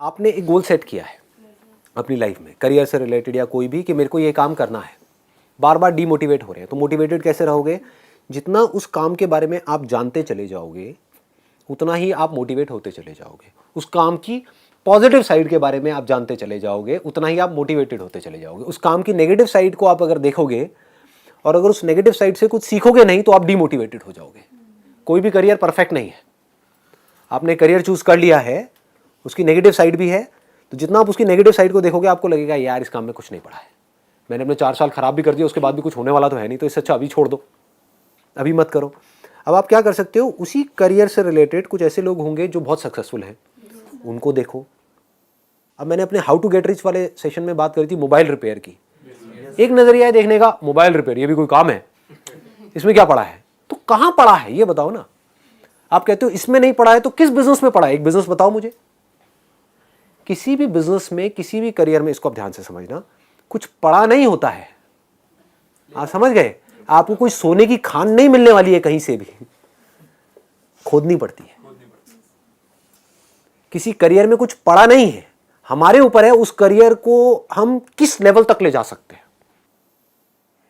आपने एक goal set किया है अपनी लाइफ में, करियर से रिलेटेड या कोई भी, कि मेरे को ये काम करना है, बार बार डीमोटिवेट हो रहे हैं, तो मोटिवेटेड कैसे रहोगे? जितना उस काम के बारे में आप जानते चले जाओगे उतना ही आप मोटिवेट होते चले जाओगे। उस काम की पॉजिटिव साइड के बारे में आप जानते चले जाओगे उतना ही आप मोटिवेटेड होते चले जाओगे। उस काम की नेगेटिव साइड को आप अगर देखोगे और अगर उस नेगेटिव साइड से कुछ सीखोगे नहीं तो आप डीमोटिवेटेड हो जाओगे। कोई भी करियर परफेक्ट नहीं है। आपने करियर चूज कर लिया है, उसकी नेगेटिव साइड भी है, तो जितना आप उसकी नेगेटिव साइड को देखोगे आपको लगेगा यार इस काम में कुछ नहीं पड़ा है, मैंने अपने 4 साल खराब भी कर दिया, उसके बाद भी कुछ होने वाला तो है नहीं, तो इससे अच्छा अभी छोड़ दो, अभी मत करो। अब आप क्या कर सकते हो, उसी करियर से रिलेटेड कुछ ऐसे लोग होंगे जो बहुत सक्सेसफुल हैं, उनको देखो। अब मैंने अपने हाउ टू गेट रिच वाले सेशन में बात करी थी मोबाइल रिपेयर की। एक नजरिया है देखने का, मोबाइल रिपेयर ये भी कोई काम है, इसमें क्या पड़ा है? तो कहां पड़ा है ये बताओ ना। आप कहते हो इसमें नहीं पड़ा है, तो किस बिजनेस में पड़ा है? एक बिजनेस बताओ मुझे। किसी भी बिजनेस में, किसी भी करियर में, इसको आप ध्यान से समझना, कुछ पड़ा नहीं होता है। आप समझ गए? आपको कोई सोने की खान नहीं मिलने वाली है, कहीं से भी खोदनी पड़ती है। किसी करियर में कुछ पड़ा नहीं है, हमारे ऊपर है उस करियर को हम किस लेवल तक ले जा सकते हैं।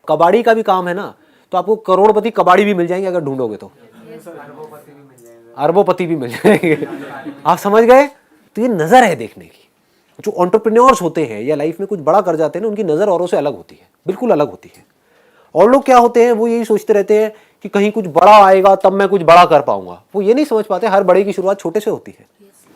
कबाड़ी का भी काम है ना, तो आपको करोड़पति कबाड़ी भी मिल जाएंगे अगर ढूंढोगे तो, अरबोपति भी मिल जाएंगे। आप समझ गए? तो ये नजर है देखने की। जो एंटरप्रेन्योर्स होते हैं या लाइफ में कुछ बड़ा कर जाते हैं ना, उनकी नजर औरों से अलग होती है, बिल्कुल अलग होती है। और लोग क्या होते हैं, वो यही सोचते रहते हैं कि कहीं कुछ बड़ा आएगा तब मैं कुछ बड़ा कर पाऊंगा। वो ये नहीं समझ पाते हर बड़े की शुरुआत छोटे से होती है।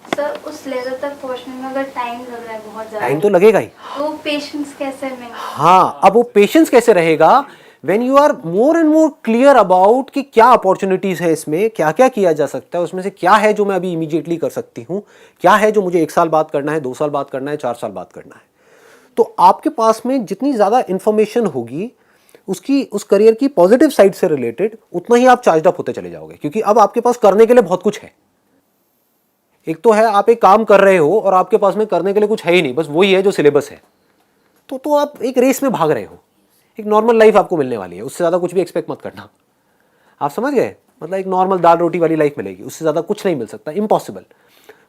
सर, उस लेवल तक पहुंचने में अगर टाइम लग रहा है, बहुत ज्यादा टाइम तो लगेगा ही। तो पेशेंस कैसे में? हाँ, अब वो पेशेंस कैसे रहेगा? When you are more and more clear about कि क्या अपॉर्चुनिटीज है इसमें, क्या क्या किया जा सकता है, उसमें से क्या है जो मैं अभी इमीडिएटली कर सकती हूँ, क्या है जो मुझे 1 साल बाद करना है, 2 साल बाद करना है, 4 साल बाद करना है। तो आपके पास में जितनी ज्यादा इंफॉर्मेशन होगी उसकी, उस करियर की पॉजिटिव साइड से रिलेटेड, उतना ही आप चार्ज अप होते चले जाओगे, क्योंकि अब आपके पास करने के लिए बहुत कुछ है। एक तो है आप एक काम कर रहे हो और आपके पास में करने के लिए कुछ है ही नहीं, बस वही है जो सिलेबस है, तो आप एक रेस में भाग रहे हो। एक नॉर्मल लाइफ आपको मिलने वाली है, उससे ज़्यादा कुछ भी एक्सपेक्ट मत करना। आप समझ गए? मतलब एक नॉर्मल दाल रोटी वाली लाइफ मिलेगी, उससे ज़्यादा कुछ नहीं मिल सकता, इम्पॉसिबल।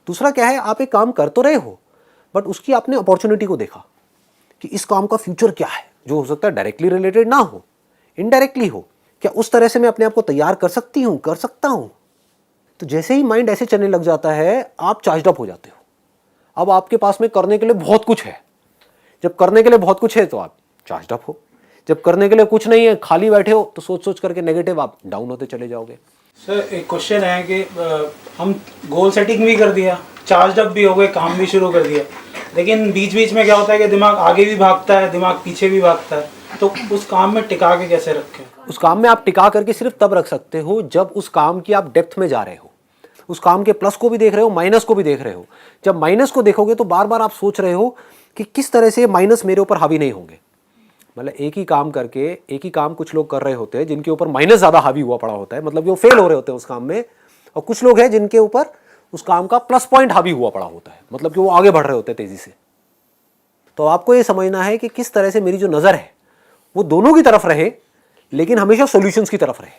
दूसरा क्या है, आप एक काम कर तो रहे हो बट उसकी आपने अपॉर्चुनिटी को देखा कि इस काम का फ्यूचर क्या है, जो हो सकता है डायरेक्टली रिलेटेड ना हो, इनडायरेक्टली हो। क्या उस तरह से मैं अपने आप को तैयार कर सकती हूँ, कर सकता हूँ? तो जैसे ही माइंड ऐसे चलने लग जाता है, आप चार्ज अप हो जाते हो। अब आपके पास में करने के लिए बहुत कुछ है। जब करने के लिए बहुत कुछ है तो आप चार्ज अप हो। जब करने के लिए कुछ नहीं है, खाली बैठे हो, तो सोच सोच करके नेगेटिव आप डाउन होते चले जाओगे। सर, एक क्वेश्चन है कि हम गोल सेटिंग भी कर दिया, चार्ज अप भी हो गए, काम भी शुरू कर दिया, लेकिन बीच बीच में क्या होता है कि दिमाग आगे भी भागता है, दिमाग पीछे भी भागता है, तो उस काम में टिका के कैसे रखें? उस काम में आप टिका करके सिर्फ तब रख सकते हो जब उस काम की आप डेप्थ में जा रहे हो, उस काम के प्लस को भी देख रहे हो, माइनस को भी देख रहे हो। जब माइनस को देखोगे तो बार बार आप सोच रहे हो कि किस तरह से माइनस मेरे ऊपर हावी नहीं होंगे। मतलब एक ही काम करके, एक ही काम कुछ लोग कर रहे होते हैं जिनके ऊपर माइनस ज्यादा हावी हुआ पड़ा होता है, मतलब वो फेल हो रहे होते हैं उस काम में, और कुछ लोग हैं जिनके ऊपर उस काम का प्लस पॉइंट हावी हुआ पड़ा होता है, मतलब कि वो आगे बढ़ रहे होते हैं तेजी से। तो आपको ये समझना है कि किस तरह से मेरी जो नजर है वो दोनों की तरफ रहे, लेकिन हमेशा सॉल्यूशंस की तरफ रहे।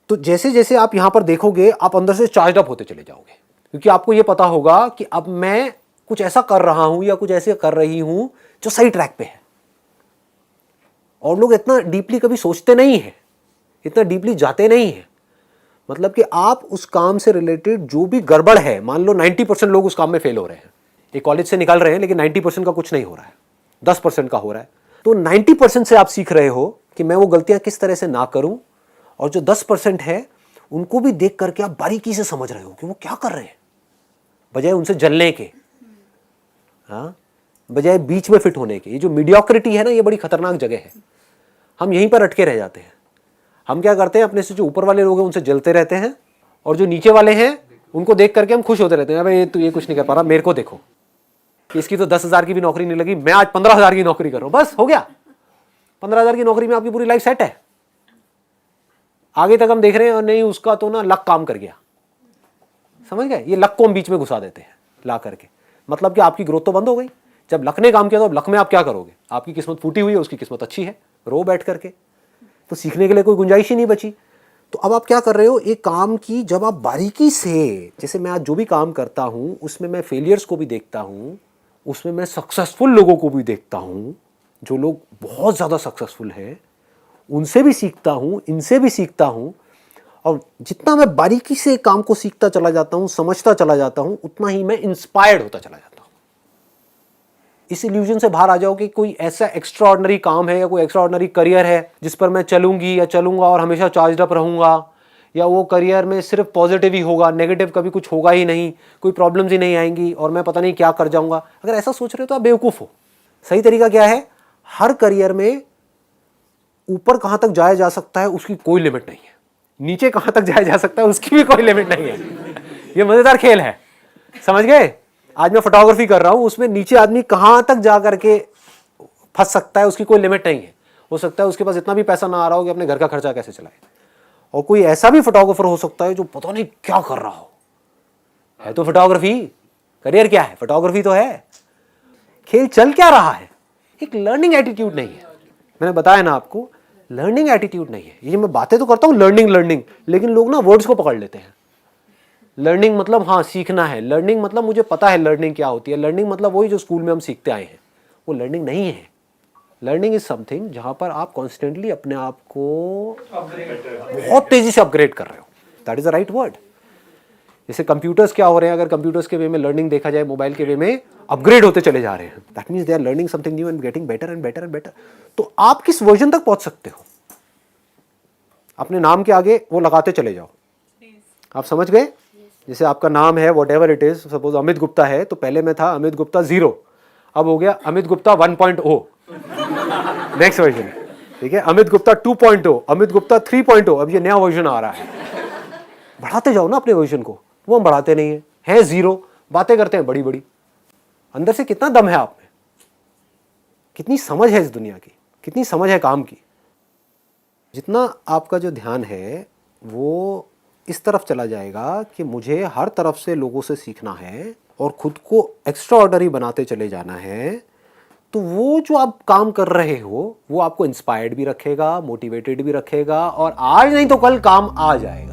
तो जैसे जैसे आप यहां पर देखोगे, आप अंदर से चार्ज अप होते चले जाओगे, क्योंकि आपको यह पता होगा कि अब मैं कुछ ऐसा कर रहा हूं या कुछ ऐसे कर रही हूं जो सही ट्रैक पे है। और लोग इतना डीपली कभी सोचते नहीं है, इतना डीपली जाते नहीं है। मतलब कि आप उस काम से रिलेटेड जो भी गड़बड़ है, मान लो 90% लोग उस काम में फेल हो रहे हैं, एक कॉलेज से निकल रहे हैं लेकिन 90% का कुछ नहीं हो रहा है, 10% का हो रहा है। तो 90% से आप सीख रहे हो कि मैं वो गलतियां किस तरह से ना करूं, और जो 10% है उनको भी देख करके आप बारीकी से समझ रहे हो कि वो क्या कर रहे हैं, बजाय उनसे जलने के, हाँ, बजाय बीच में फिट होने के। ये जो मीडियोक्रिटी है ना, ये बड़ी खतरनाक जगह है। हम यहीं पर अटके रह जाते हैं। हम क्या करते हैं, अपने से जो ऊपर वाले लोग हैं उनसे जलते रहते हैं, और जो नीचे वाले हैं उनको देख करके हम खुश होते रहते हैं, भाई ये कुछ नहीं कर पा रहा, मेरे को देखो कि इसकी तो 10,000 की भी नौकरी नहीं लगी, मैं आज 15,000 की नौकरी कर रहा हूं, बस हो गया। 15,000 की नौकरी में आपकी पूरी लाइफ सेट है। आगे तक हम देख रहे हैं और नहीं, उसका तो ना लक काम कर गया। समझ गए? ये लक को हम बीच में घुसा देते हैं ला करके, मतलब कि आपकी ग्रोथ तो बंद हो गई। जब लक ने काम किया तो अब लक में आप क्या करोगे? आपकी किस्मत फूटी हुई है, उसकी किस्मत अच्छी है, रो बैठ करके, तो सीखने के लिए कोई गुंजाइश ही नहीं बची। तो अब आप क्या कर रहे हो, एक काम की जब आप बारीकी से, जैसे मैं आज जो भी काम करता हूँ उसमें मैं फेलियर्स को भी देखता हूँ, उसमें मैं सक्सेसफुल लोगों को भी देखता हूँ, जो लोग बहुत ज़्यादा सक्सेसफुल हैं उनसे भी सीखता हूँ, इनसे भी सीखता हूँ, और जितना मैं बारीकी से काम को सीखता चला जाता हूँ, समझता चला जाता हूँ, उतना ही मैं इंस्पायर्ड होता चला जाता हूँ। इस इल्यूजन से बाहर आ जाओ कि कोई ऐसा एक्स्ट्राऑर्डिनरी काम है या कोई एक्स्ट्राऑर्डिनरी करियर है जिस पर मैं चलूंगी या चलूंगा और हमेशा चार्ज अप रहूंगा, या वो करियर में सिर्फ पॉजिटिव ही होगा, नेगेटिव कभी कुछ होगा ही नहीं, कोई प्रॉब्लम्स ही नहीं आएंगी और मैं पता नहीं क्या कर जाऊंगा। अगर ऐसा सोच रहे हो तो आप बेवकूफ़ हो। सही तरीका क्या है, हर करियर में ऊपर कहाँ तक जाया जा सकता है उसकी कोई लिमिट नहीं है, नीचे कहाँ तक जाया जा सकता है उसकी भी कोई लिमिट नहीं है। ये मज़ेदार खेल है, समझ गए। आज मैं फोटोग्राफी कर रहा हूँ, उसमें नीचे आदमी कहाँ तक जा करके फंस सकता है उसकी कोई लिमिट नहीं है। हो सकता है उसके पास इतना भी पैसा ना आ रहा हो कि अपने घर का खर्चा कैसे चलाए, और कोई ऐसा भी फोटोग्राफर हो सकता है जो पता नहीं क्या कर रहा हो, है तो फोटोग्राफी, करियर क्या है, फोटोग्राफी तो है, खेल चल क्या रहा है। एक लर्निंग एटीट्यूड नहीं है, मैंने बताया ना आपको, लर्निंग एटीट्यूड नहीं है। ये मैं बातें तो करता हूँ लर्निंग, लेकिन लोग ना वर्ड्स को पकड़ लेते हैं। लर्निंग मतलब हाँ सीखना है, लर्निंग मतलब मुझे पता है लर्निंग क्या होती है, लर्निंग मतलब वही जो स्कूल में हम सीखते आए हैं, वो लर्निंग नहीं है। लर्निंग इज समथिंग जहाँ पर आप कॉन्स्टेंटली अपने आप को बहुत तेजी से अपग्रेड कर रहे हो, that is the right word. जैसे कंप्यूटर्स क्या हो रहे हैं, अगर कंप्यूटर्स के वे में लर्निंग देखा जाए, मोबाइल के वे में अपग्रेड होते चले जा रहे हैं, that means they are learning something new and getting better and better and better. तो आप किस वर्जन तक पहुंच सकते हो, अपने नाम के आगे वो लगाते चले जाओ। आप समझ गए? जैसे आपका नाम है what ever it is, suppose Amit Gupta है, तो पहले में था अमित गुप्ता 0, अब हो गया अमित गुप्ता 1.0 नेक्स्ट वर्जन, ठीक है। अमित गुप्ता 2.0, अमित गुप्ता 3.0, अब ये नया वर्जन आ रहा है। बढ़ाते जाओ ना अपने वर्जन को, वो हम बढ़ाते नहीं है 0, बातें करते हैं बड़ी बड़ी। अंदर से कितना दम है आप में, कितनी समझ है इस दुनिया की, कितनी समझ है काम की। जितना आपका जो ध्यान है वो इस तरफ चला जाएगा कि मुझे हर तरफ से लोगों से सीखना है और खुद को एक्स्ट्रा ऑर्डिनरी बनाते चले जाना है, तो वो जो आप काम कर रहे हो वो आपको इंस्पायर्ड भी रखेगा, मोटिवेटेड भी रखेगा, और आज नहीं तो कल काम आ जाएगा।